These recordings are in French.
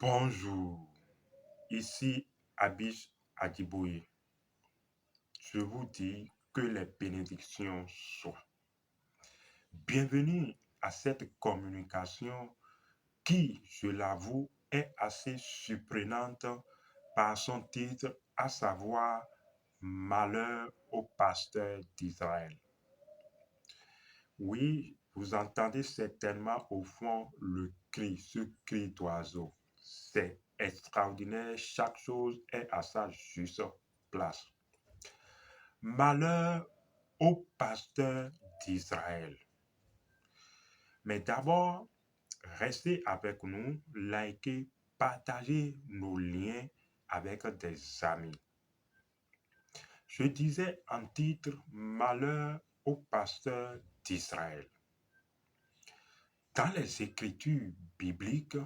Bonjour, ici Abish Adibouye. Je vous dis que les bénédictions soient. Bienvenue à cette communication qui, je l'avoue, est assez surprenante par son titre, à savoir Malheur au pasteur d'Israël. Oui, vous entendez certainement au fond ce cri d'oiseau. C'est extraordinaire, chaque chose est à sa juste place. Malheur au pasteur d'Israël. Mais d'abord, restez avec nous, likez, partagez nos liens avec des amis. Je disais en titre Malheur au pasteur d'Israël. Dans les Écritures bibliques,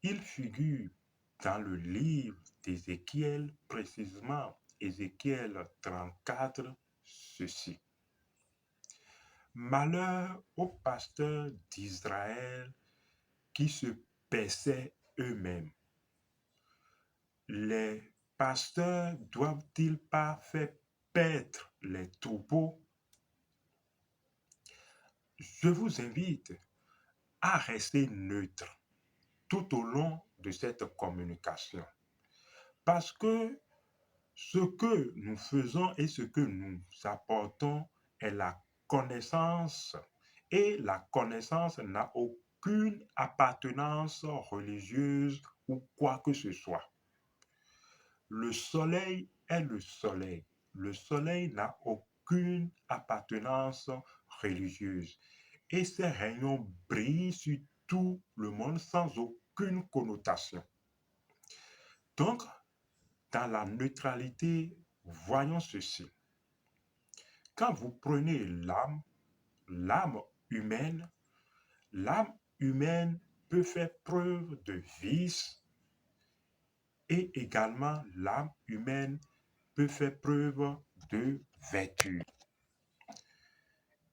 il figure dans le livre d'Ézéchiel, précisément Ézéchiel 34, ceci. Malheur aux pasteurs d'Israël qui se paissaient eux-mêmes. Les pasteurs doivent-ils pas faire paître les troupeaux? Je vous invite à rester neutre tout au long de cette communication. Parce que ce que nous faisons et ce que nous apportons est la connaissance. Et la connaissance n'a aucune appartenance religieuse ou quoi que ce soit. Le soleil est le soleil. Le soleil n'a aucune appartenance religieuse. Et ses rayons brillent sur tout le monde sans aucune connotation. Donc, dans la neutralité, voyons ceci. Quand vous prenez l'âme humaine, l'âme humaine peut faire preuve de vice et également l'âme humaine peut faire preuve de vertu.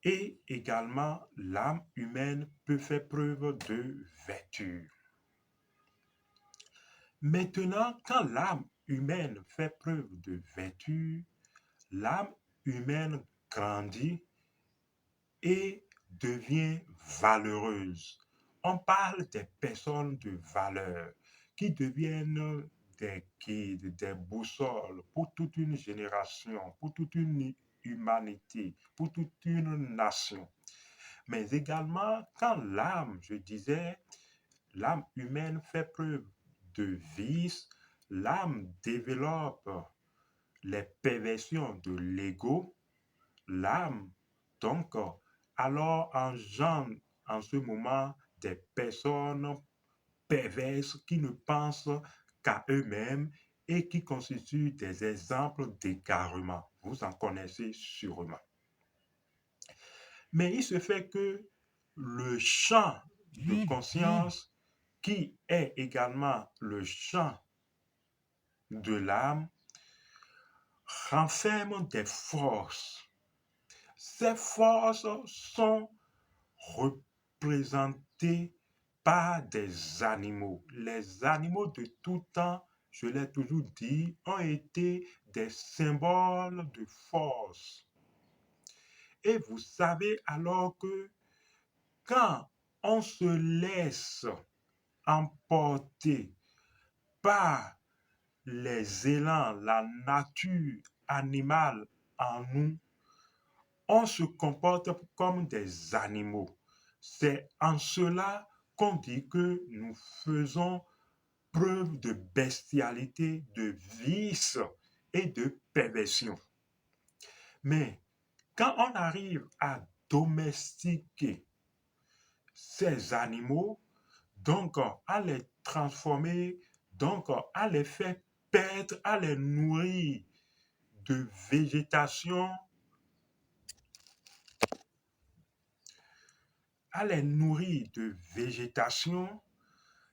Et également l'âme humaine peut faire preuve de vertu. Maintenant, quand l'âme humaine fait preuve de vertu, l'âme humaine grandit et devient valeureuse. On parle des personnes de valeur qui deviennent des guides, des boussoles pour toute une génération, pour toute une humanité, pour toute une nation. Mais également, quand l'âme, je disais, l'âme humaine fait preuve de vice, l'âme développe les perversions de l'ego, l'âme, donc, alors engendre en ce moment des personnes perverses qui ne pensent qu'à eux-mêmes et qui constituent des exemples d'égarement. Vous en connaissez sûrement. Mais il se fait que le champ de conscience, qui est également le champ de l'âme, renferme des forces. Ces forces sont représentées par des animaux. Les animaux de tout temps, je l'ai toujours dit, ont été des symboles de force. Et vous savez alors que quand on se laisse emporter par les élans, la nature animale en nous, on se comporte comme des animaux. C'est en cela qu'on dit que nous faisons preuve de bestialité, de vice et de perversion. Mais quand on arrive à domestiquer ces animaux, donc à les transformer, donc à les faire paître, à les nourrir de végétation,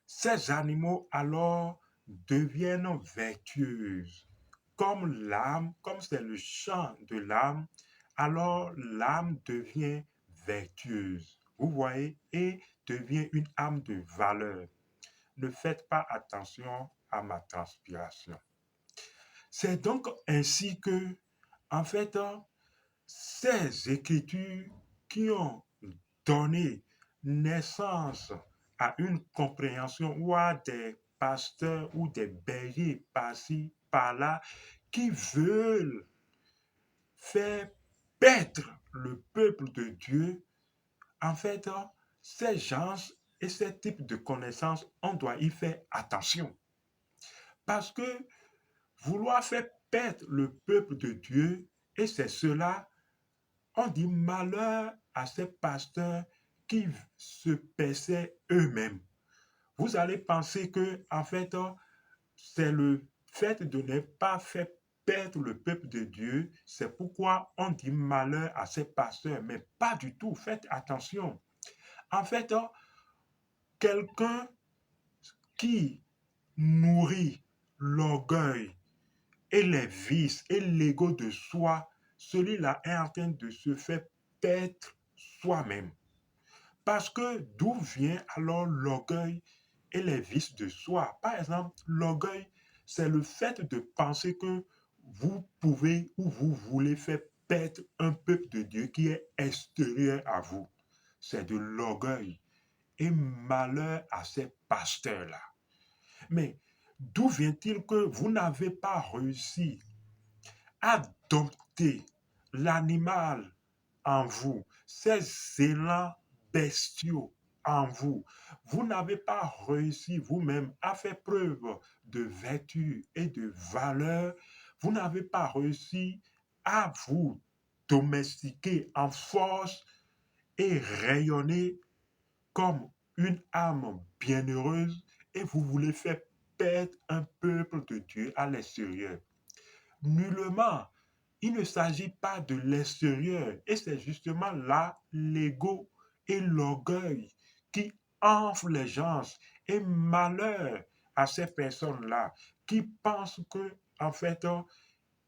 ces animaux alors deviennent vertueux. Comme l'âme, comme c'est le chant de l'âme, alors l'âme devient vertueuse. Vous voyez, et devient une âme de valeur. ne faites pas attention à ma transpiration. C'est donc ainsi que, en fait, ces écritures qui ont donné naissance à une compréhension ou à des pasteurs ou des bergers par-ci, par-là, qui veulent faire paître le peuple de Dieu, en fait, ces gens et ces types de connaissances, on doit y faire attention. Parce que vouloir faire paître le peuple de Dieu, et c'est cela, on dit malheur à ces pasteurs qui se paissaient eux-mêmes. Vous allez penser que, en fait, c'est le fait de ne pas faire perdre le peuple de Dieu. C'est pourquoi on dit malheur à ces pasteurs. Mais pas du tout. Faites attention. En fait, quelqu'un qui nourrit l'orgueil et les vices et l'ego de soi, celui-là est en train de se faire perdre soi-même. Parce que d'où vient alors l'orgueil et les vices de soi? Par exemple, l'orgueil, c'est le fait de penser que vous pouvez ou vous voulez faire perdre un peuple de Dieu qui est extérieur à vous. C'est de l'orgueil. Et malheur à ces pasteurs-là. Mais d'où vient-il que vous n'avez pas réussi à dompter l'animal en vous, ces élans bestiaux en vous? Vous n'avez pas réussi vous-même à faire preuve de vertu et de valeur. Vous n'avez pas réussi à vous domestiquer en force et rayonner comme une âme bienheureuse et vous voulez faire perdre un peuple de Dieu à l'extérieur. Nullement, il ne s'agit pas de l'extérieur. Et c'est justement là l'ego et l'orgueil qui enflent les gens. Et malheur à ces personnes-là qui pensent que, en fait,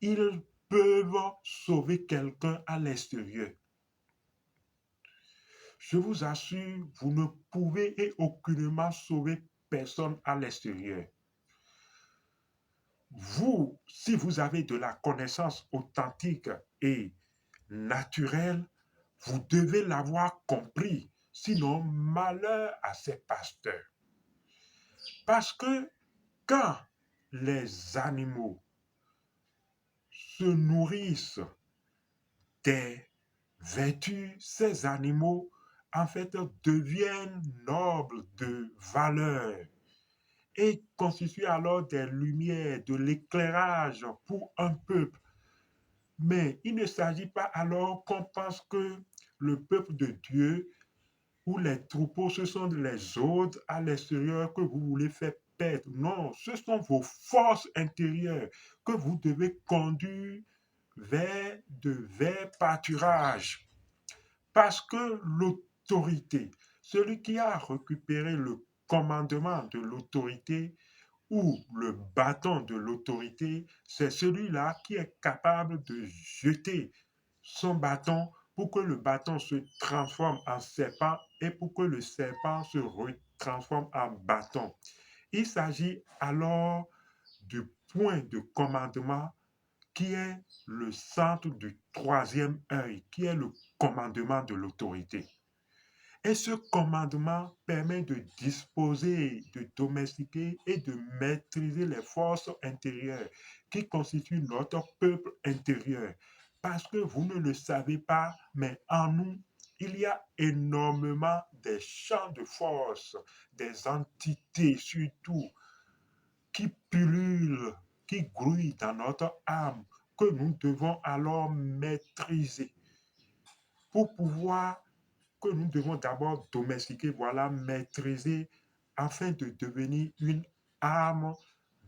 ils peuvent sauver quelqu'un à l'extérieur. Je vous assure, vous ne pouvez et aucunement sauver personne à l'extérieur. Vous, si vous avez de la connaissance authentique et naturelle, vous devez l'avoir compris. Sinon, malheur à ces pasteurs. Parce que quand les animaux se nourrissent des vertus, ces animaux, en fait, deviennent nobles de valeur et constituent alors des lumières, de l'éclairage pour un peuple. Mais il ne s'agit pas alors qu'on pense que le peuple de Dieu ou les troupeaux, ce sont les autres à l'extérieur que vous voulez faire perdre. Non, ce sont vos forces intérieures que vous devez conduire vers de verts pâturages. Parce que l'autorité, celui qui a récupéré le commandement de l'autorité ou le bâton de l'autorité, c'est celui-là qui est capable de jeter son bâton pour que le bâton se transforme en serpent et pour que le serpent se transforme en bâton. Il s'agit alors du point de commandement qui est le centre du troisième œil, qui est le commandement de l'autorité. Et ce commandement permet de disposer, de domestiquer et de maîtriser les forces intérieures qui constituent notre peuple intérieur. Parce que vous ne le savez pas, mais en nous, il y a énormément des champs de force, des entités surtout, qui pullulent, qui grouillent dans notre âme, que nous devons alors maîtriser pour pouvoir que nous devons d'abord domestiquer, voilà, maîtriser, afin de devenir une âme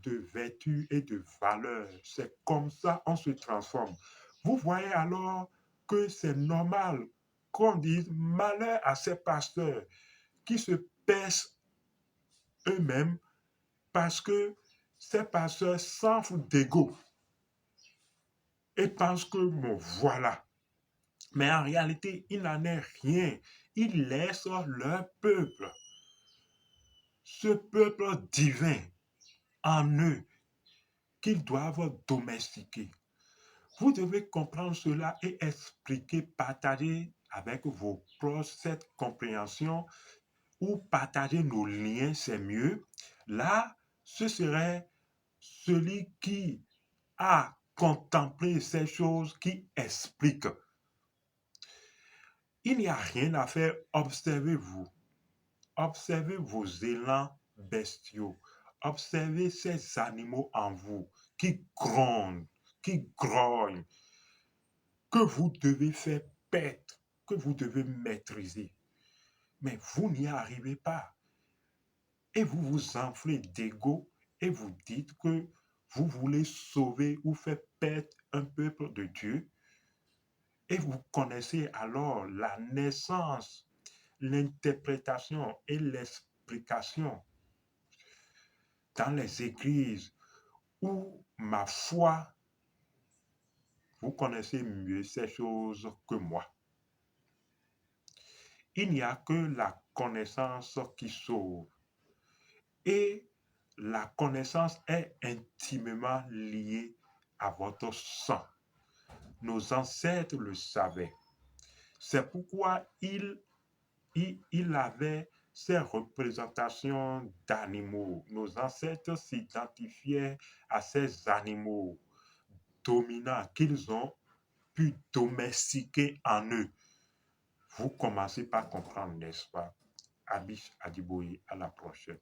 de vertu et de valeur. C'est comme ça on se transforme. Vous voyez alors que c'est normal qu'on dise malheur à ces pasteurs qui se pèsent eux-mêmes parce que ces pasteurs s'enfouent d'ego et pensent que, bon, voilà. Mais en réalité, il n'en est rien. Ils laissent leur peuple ce peuple divin en eux qu'ils doivent domestiquer. Vous devez comprendre cela et expliquer, partager avec vos proches cette compréhension ou partager nos liens, c'est mieux. Là, ce serait celui qui a contemplé ces choses qui explique. Il n'y a rien à faire, observez-vous. Observez vos élans bestiaux. Observez ces animaux en vous qui grondent, qui grognent, que vous devez faire paître, que vous devez maîtriser. Mais vous n'y arrivez pas. Et vous vous enflez d'ego et vous dites que vous voulez sauver ou faire paître un peuple de Dieu. Et vous connaissez alors la naissance, l'interprétation et l'explication dans les églises où, ma foi, vous connaissez mieux ces choses que moi. Il n'y a que la connaissance qui sauve. Et la connaissance est intimement liée à votre sang. Nos ancêtres le savaient. C'est pourquoi il avait ces représentations d'animaux. Nos ancêtres s'identifiaient à ces animaux dominants qu'ils ont pu domestiquer en eux. Vous commencez par comprendre, n'est-ce pas? Abish Adiboye, à la prochaine.